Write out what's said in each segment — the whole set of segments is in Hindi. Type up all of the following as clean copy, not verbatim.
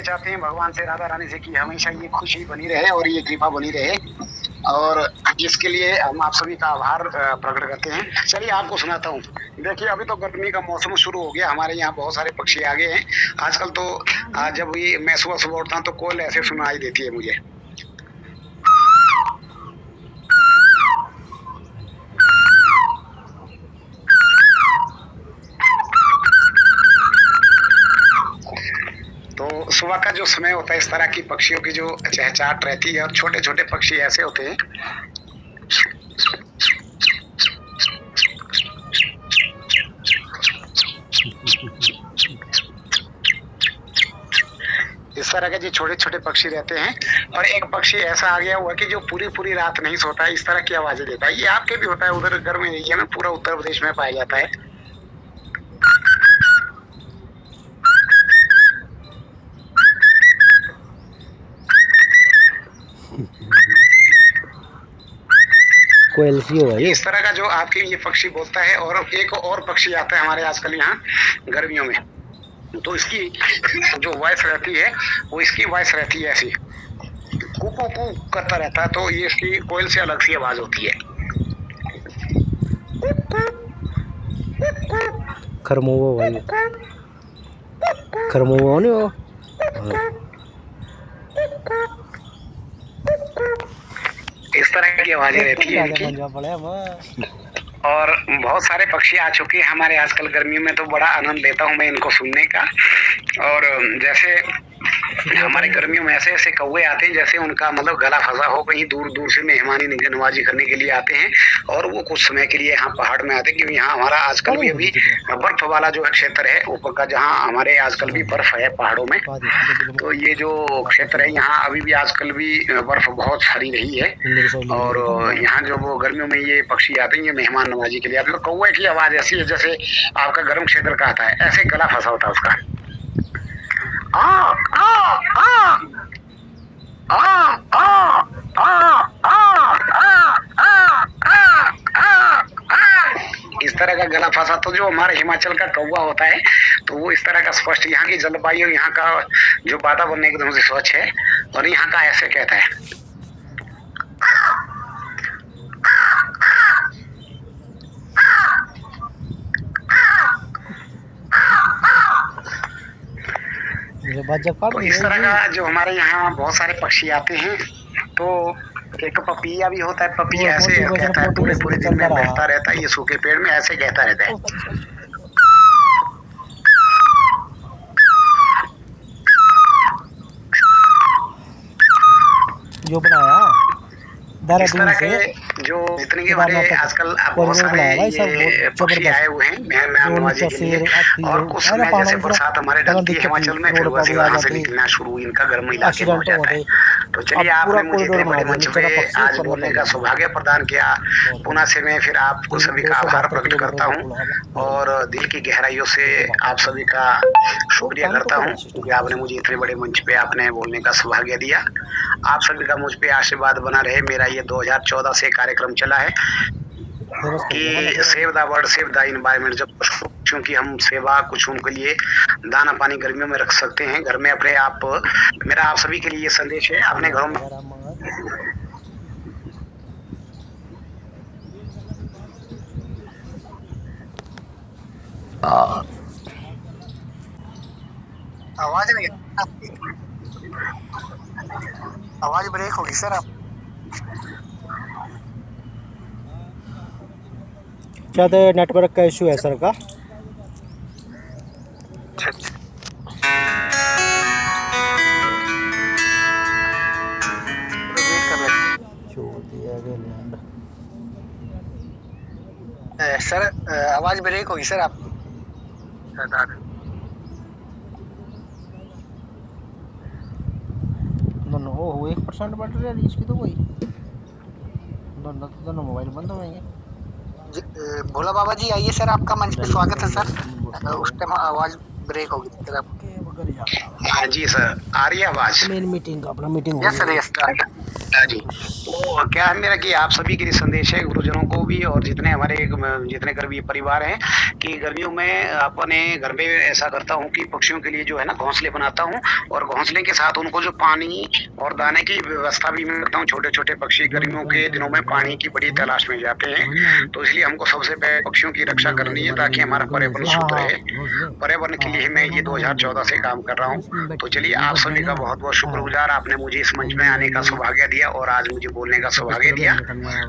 ये चाहते हैं भगवान से, राधा रानी से कि हमेशा ये खुशी बनी रहे और ये कृपा बनी रहे, और इसके लिए हम आप सभी का आभार प्रकट करते हैं। चलिए आपको सुनाता हूँ। देखिए अभी तो गर्मी का मौसम शुरू हो गया, हमारे यहाँ बहुत सारे पक्षी आ गए हैं आजकल तो। जब भी मैं सुबह सुबह उठता हूँ तो कोयल ऐसे सुनाई देती है मुझे। तो सुबह का जो समय होता है इस तरह की पक्षियों की जो चहचहाट रहती है, और छोटे छोटे पक्षी ऐसे होते हैं इस तरह के जो छोटे छोटे पक्षी रहते हैं। और एक पक्षी ऐसा आ गया हुआ कि जो पूरी पूरी रात नहीं सोता है, इस तरह की आवाजें देता है। ये आपके भी होता है उधर घर में एरिया में, पूरा उत्तर प्रदेश में पाया जाता है। कोयल सी हो भाई। इस तरह का जो आपके ये पक्षी बोलता है। और एक और पक्षी आता है हमारे आजकल यहाँ गर्मियों में, तो इसकी जो वॉइस रहती है वो इसकी वॉइस रहती है ऐसी, कू कू कू करता रहता है। तो ये इसकी कोयल से अलग सी आवाज होती है। खरमोवा भाई, खरमोवा नहीं वो। इस तरह की आवाजें रहती है इनकी। और बहुत सारे पक्षी आ चुके हैं हमारे आजकल गर्मियों में, तो बड़ा आनंद लेता हूँ मैं इनको सुनने का। और जैसे हमारे गर्मियों में ऐसे ऐसे कौवे आते हैं जैसे उनका मतलब गला फंसा हो, कहीं दूर दूर से मेहमानी नवाजी करने के लिए आते हैं, और वो कुछ समय के लिए यहाँ पहाड़ में आते हैं, क्योंकि यहाँ हमारा आजकल भी अभी बर्फ वाला जो क्षेत्र है ऊपर का, जहाँ हमारे आजकल भी बर्फ है पहाड़ों में। तो ये जो क्षेत्र है यहाँ अभी भी आजकल भी बर्फ बहुत सारी रही है। और यहाँ जो वो गर्मियों में ये पक्षी आते हैं, ये मेहमान नवाजी के लिए आते हैं। तो कौवे की आवाज ऐसी है जैसे आपका गर्म क्षेत्र का आता है, ऐसे गला फंसा होता है उसका। आ आ आ आ आ आ इस तरह का गला फंसा। तो जो हमारे हिमाचल का कौवा होता है तो वो इस तरह का स्पष्ट, यहाँ की जलवायु, यहाँ का जो वातावरण एकदम से स्वच्छ है, और यहाँ का ऐसे कहता है। तो इस तरह का जो हमारे यहाँ बहुत सारे पक्षी आते हैं। तो एक पपीया भी होता है, पपीया ऐसे कहता है, पूरे पूरे दिन में बैठता रहता है, ये सूखे पेड़ में ऐसे कहता रहता है। जो बनाया इस तरह के जो जितने के बड़े आजकल बहुत सारे ये पक्षी आए हुए हैं मेहमान नवाजी के लिए। और कुछ समय जैसे बरसात हमारे ढलती है हिमाचल में, फिर वैसे वहाँ से निकलना शुरू इनका गर्म इलाके में हो जाता है। तो चलिए आपने मुझे इतने बड़े मंच पे आज बोलने का सौभाग्य प्रदान किया। पुनः से मैं फिर आपको सभी का आभार प्रकट करता हूँ, और दिल की गहराइयों से आप सभी का शुक्रिया करता हूँ, क्योंकि आपने मुझे इतने बड़े मंच पे आपने बोलने का सौभाग्य दिया। आप सभी का मुझ पे आशीर्वाद बना रहे। मेरा ये 2014 से कार्यक्रम चला है कि save the world save the environment, जब क्योंकि हम सेवा कुछ उनके लिए दाना पानी गर्मियों में रख सकते हैं घर में अपने आप। मेरा आप सभी के लिए ये संदेश है, अपने घरों में आवाज नहीं, आवाज ब्रेक होगी सर। आप शायद नेटवर्क का इशू है सर का। सर आवाज ब्रेक होगी सर। आप दोनों वो 1% बैटरी है इसकी, तो वही दोनों मोबाइल बंद हो जाएंगे। भोला बाबा जी आइए सर, आपका मंच पे स्वागत है सर। उस टाइम आवाज ब्रेक होगी सर। आप हाँ जी सर, आ रही है आवाज। मेन मीटिंग का अपना मीटिंग यस सर, यस। हाँ जी। तो क्या है मेरा कि आप सभी के लिए संदेश है, गुरुजनों को भी और जितने हमारे जितने गर्मीय परिवार हैं, कि गर्मियों में अपने घर में ऐसा करता हूँ कि पक्षियों के लिए जो है ना घोंसले बनाता हूँ, और घोंसले के साथ उनको जो पानी और दाने की व्यवस्था भी मैं करता हूँ। छोटे-छोटे पक्षी गर्मियों के दिनों में पानी की बड़ी तलाश में जाते हैं, तो इसलिए हमको सबसे पहले पक्षियों की रक्षा करनी है ताकि हमारा पर्यावरण हाँ शुद्ध हाँ रहे। पर्यावरण के लिए मैं ये 2014 से काम कर रहा हूँ। तो चलिए आप सभी का बहुत-बहुत शुक्रगुज़ार, आपने मुझे इस मंच में आने का सौभाग्य दिया और आज मुझे बोलने का सौभाग्य दिया,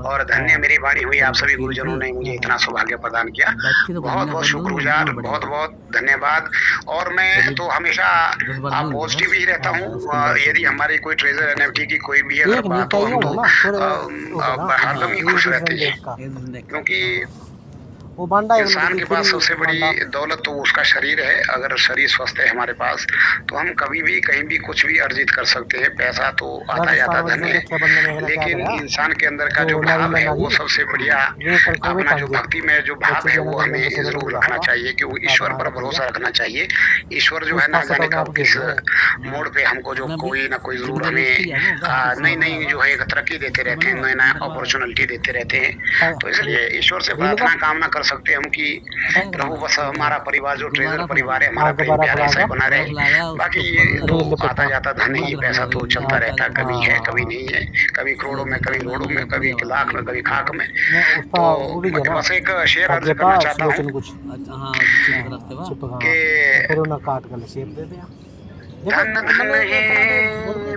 और धन्य मेरी वाणी हुई, आप सभी गुरुजनों ने मुझे इतना सौभाग्य प्रदान किया। बहुत-बहुत शुक्रगुज़ार, बहुत-बहुत धन्यवाद। और मैं तो हमेशा पॉजिटिव ही रहता हूँ। यदि हमारी कोई ट्रेजर एनएफटी की कोई भी अगर एक नहीं बात हो, कई हम होगा लोग ना फिर हरदम ही खुश रहते हैं, क्योंकि वो बांडा इंसान के पास सबसे बड़ी दौलत तो उसका शरीर है। अगर शरीर स्वस्थ है हमारे पास, तो हम कभी भी कहीं भी कुछ भी अर्जित कर सकते हैं। पैसा तो आता जाता धन है, लेकिन इंसान के अंदर का जो भाव है वो सबसे बढ़िया। अपना जो भक्ति में जो भाव है वो हमें जरूर रखना चाहिए, कि वो ईश्वर पर भरोसा रखना चाहिए। ईश्वर जो है ना जाने कब किस मोड़ पे हमको जो कोई ना कोई जरूर हमें नई नई जो है तरक्की देते रहते हैं, नए नए अपॉर्चुनिटी देते रहते हैं। तो इसलिए ईश्वर से प्रार्थना कामना कर सकते हैं हम कि प्रभु बस हमारा परिवार जो ट्रेजर परिवार है हमारा प्रेम प्यार ऐसा ही बना रहे। बाकी ये तो आता जाता धन ही, पैसा तो चलता रहता, कभी है कभी नहीं है, कभी करोड़ों में कभी रोड़ों में, कभी लाख में कभी खाक में। तो मैं बस एक शेर अर्ज करना चाहता हूँ कि धन धन है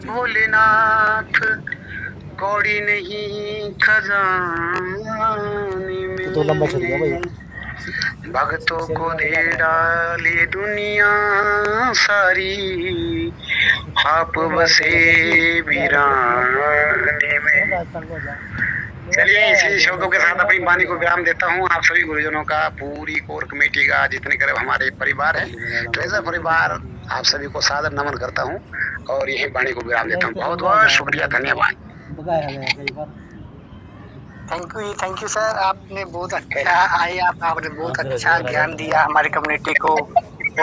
भोलेनाथ, कौड़ी नहीं खजाने तो लंबा चल गया भाई। में, भक्तों को दे डाले दुनिया सारी, आप बसे वीराने में। चलिए इसी शब्दों के साथ अपनी वाणी को विराम देता हूँ। आप सभी गुरुजनों का, पूरी कोर कमेटी का, जितने करीब हमारे परिवार है, ट्रेजर परिवार, आप सभी को सादर नमन करता हूँ और यही वाणी को विराम देता हूँ। बहुत बहुत शुक्रिया, धन्यवाद। थैंक यू सर, आपने बहुत अच्छा आपने बहुत अच्छा ज्ञान दिया हमारी कम्युनिटी को,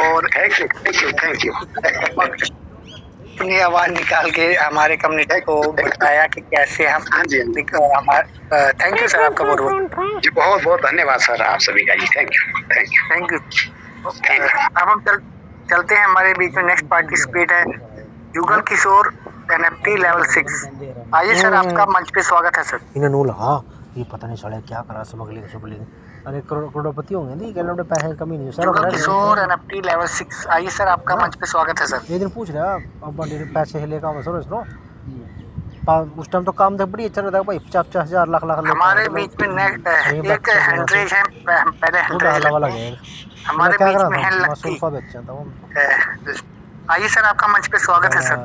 और थैंक यू अपनी आवाज निकाल के हमारे कम्युनिटी को बताया कि कैसे हम। हाँ जी थैंक यू सर, आपका बहुत बहुत जी, बहुत बहुत धन्यवाद सर आप सभी का जी। Thank you. अब हम चलते हैं, हमारे बीच में नेक्स्ट पार्टिसिपेट है जुगल किशोर, एनएफटी लेवल 6। आइए सर, आपका मंच पे स्वागत है सर। इन्हें नूल हाँ, ये पता नहीं साले क्या करा, स्मगलिंग। अरे करोड़पति होंगे नहीं, क्या लोग पैसे कमी नहीं sir. Jugal Kishore, NFT level 6। आइए सर, आपका मंच पे स्वागत है सर। ये दिन पूछ रहा अब पैसे लेकर सर सुनो, उस टाइम तो काम देख बड़ी अच्छा रहता है भाई, 50,000 लाख हमारे बीच में एक हैंड्रेज है, पहले हमारे बीच में है लक्की। आइए सर, आपका मंच पे स्वागत है सर।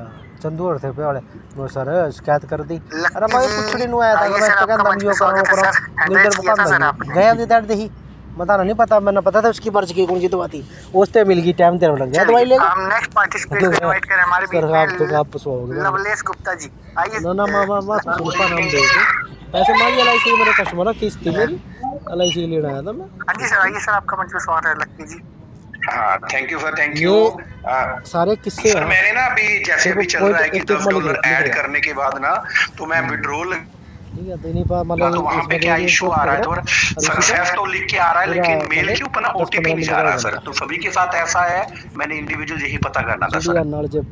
चंदू थे पे वाले वो सर शिकायत कर दी। अरे भाई कुछ नहीं आया था, सर, आपका मंच पे स्वागत है सर। हैंड्रेज किया था सर आपने। गया दी दर्द ही बताना नहीं पता, मैंने पता था उसकी पर्ची की कौन सी दवा थी, उससे मिल गई, टाइम तेरा लग गया दवाई लेगा। हम नेक्स्ट पार्टिसिपेट को इनवाइट करें हमारे बीच में, आप तो आप सोओगे लवलेश गुप्ता जी। आइए ना मामा सुल्पा नाम दे पैसे मांगी एलआईसी मेरे कस्टमर किस्त थी मेरी, एलआईसी लेना आया था मैं। हाँ जी सर, आइए सर, आपका मंच पे स्वागत है लक्की जी। हाँ thank you sir, thank you. सारे किस्से सर मैंने ना अभी जैसे अभी चल रहा है कि $10 ऐड करने के बाद ना तो मैं विड्रॉल, ठीक है, तो नहीं पा मतलब तो वहाँ पे क्या इशू आ रहा है, तो सक्सेस तो लिख के आ रहा है लेकिन मेल के ऊपर ना ओटीपी नहीं जा रहा सर। तो सभी के साथ ऐसा है, मैंने इंडिविजुअल यही पता करना था सर।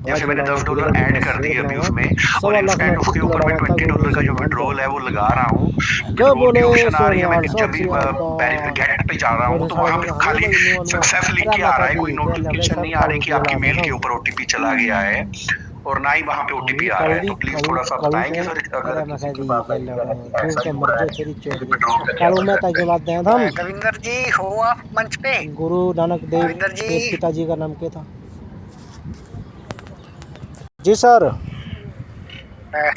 जैसे मैंने $10 ऐड कर दिए अभी उसमें, और इंस्टेंट उसके ऊपर मैं $20 का जो विड्रॉल है वो लगा रहा हूँ। विड्रॉल की ऑप्शन आ रही है, मैं जब भी गेट पे जा रहा हूँ तो वहाँ पे खाली सक्सेस लिख के आ रहा है, कोई नोटिफिकेशन नहीं आ रही कि आपकी मेल के ऊपर ओटीपी चला गया है, और ना ही वहाँ पे ओटीपी आ रहा है। तो प्लीज थोड़ा सा बताएंगे सर अगर कविंदर जी हो आप मंच पे। गुरु नानक देव के पिताजी का नाम क्या था? जी सर।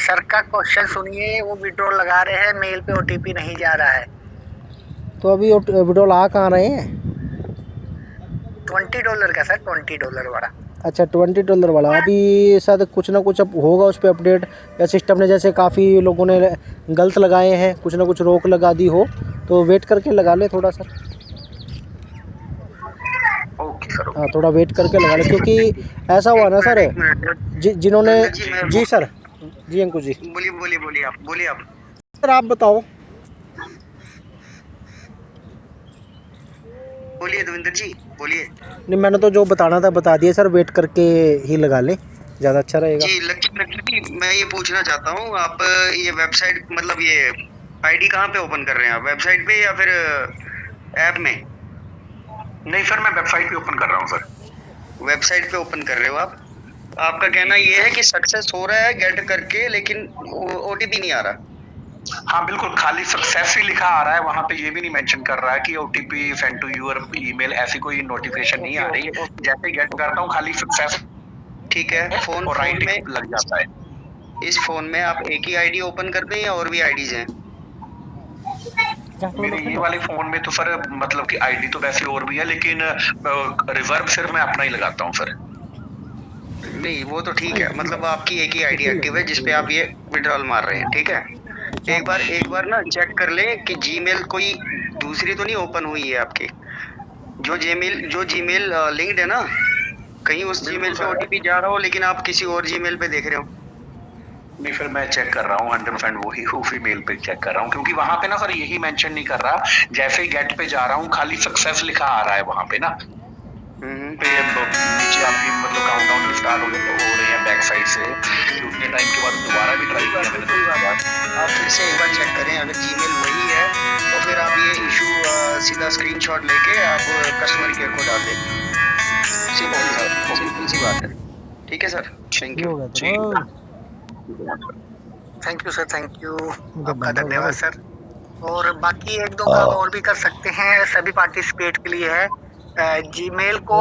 सर का क्वेश्चन सुनिए, वो विड्रॉल लगा रहे हैं, मेल पे ओटीपी नहीं जा रहा है। तो अभी विड्रॉल आ कहाँ रहे हैं? $20 का सर, $20 वाला। अच्छा $20 वाला, अभी शायद कुछ ना कुछ अब होगा उस पर अपडेट, या सिस्टम ने जैसे काफ़ी लोगों ने गलत लगाए हैं, कुछ ना कुछ रोक लगा दी हो, तो वेट करके लगा ले थोड़ा सर। ओके सर, हाँ थोड़ा वेट करके लगा ले, क्योंकि ऐसा हुआ ना सर, जिन्होंने जी सर जी अंकुश जी। बोलिए बोलिए बोलिए आप। सर आप बताओ। बोलिए देवेंद्र जी, बोलिए। नहीं मैंने तो जो बताना था बता दिया सर, वेट करके ही लगा लें, ज़्यादा अच्छा रहेगा। जी लकी, मैं ये पूछना चाहता हूँ, आप ये वेबसाइट मतलब ये आईडी कहाँ पे ओपन कर रहे हैं आप, वेबसाइट पे या फिर ऐप में? नहीं सर, मैं वेबसाइट पे ओपन कर रहा हूँ सर। वेबसाइट पे ओपन कर रहे हो आप। आपका कहना ये है कि सक्सेस हो रहा है गेट करके, लेकिन ओटीपी नहीं आ रहा। हाँ बिल्कुल, खाली सक्सेस ही लिखा आ रहा है, वहाँ पे ये भी नहीं मेंशन कर रहा है कि OTP send to your email, ऐसी कोई नोटिफिकेशन नहीं आ रही। जैसे गेट करता हूँ खाली सक्सेस, ठीक है, फोन में लग जाता है। इस फोन में आप एक ही आईडी ओपन करते हैं या और भी आईडीज हैं? मेरे ये वाले फोन में तो सर मतलब कि आईडी तो वैसे और भी है, लेकिन रिजर्व सिर्फ मैं अपना ही लगाता हूँ सर। नहीं वो तो ठीक है, मतलब आपकी एक ही आईडी एक्टिव है जिसपे आप ये विड्रॉल मार रहे हैं, ठीक है। एक बार ना चेक कर लें कि जीमेल कोई दूसरी तो नहीं ओपन हुई है आपकी। जो जीमेल लिंक्ड है ना, कहीं उस जीमेल पे ओटीपी जा रहा हो लेकिन आप किसी और जीमेल पे देख रहे हो। नहीं फिर मैं चेक कर रहा हूँ 100% वही उसी मेल पे चेक कर रहा हूँ, क्योंकि वहां पे ना सर यही मेंशन नहीं कर रहा। जैसे ही गेट पे जा रहा हूँ खाली सक्सेस लिखा आ रहा है वहां पे ना। पे नीचे आपकी मतलब काउंटडाउन स्टार्ट हो रहे हैं बैक साइड से, कि उतने टाइम के बाद दोबारा भी ट्राई किया मैंने, कोई बात आप फिर से एक बार चेक करें, अगर जीमेल वही है तो फिर आप ये इशू सीधा स्क्रीनशॉट लेके आप कस्टमर केयर को डाल दें। सिंपल सी बात है, ठीक है सर, थैंक ये यू। हो गया था। Thank you sir, thank you, तो आपका बंद हो गया धन्यवाद भाई। सर। और बाकी एक दो काम और भी कर सकते हैं, सभी पार्टिसिपेट के लिए है। जीमेल को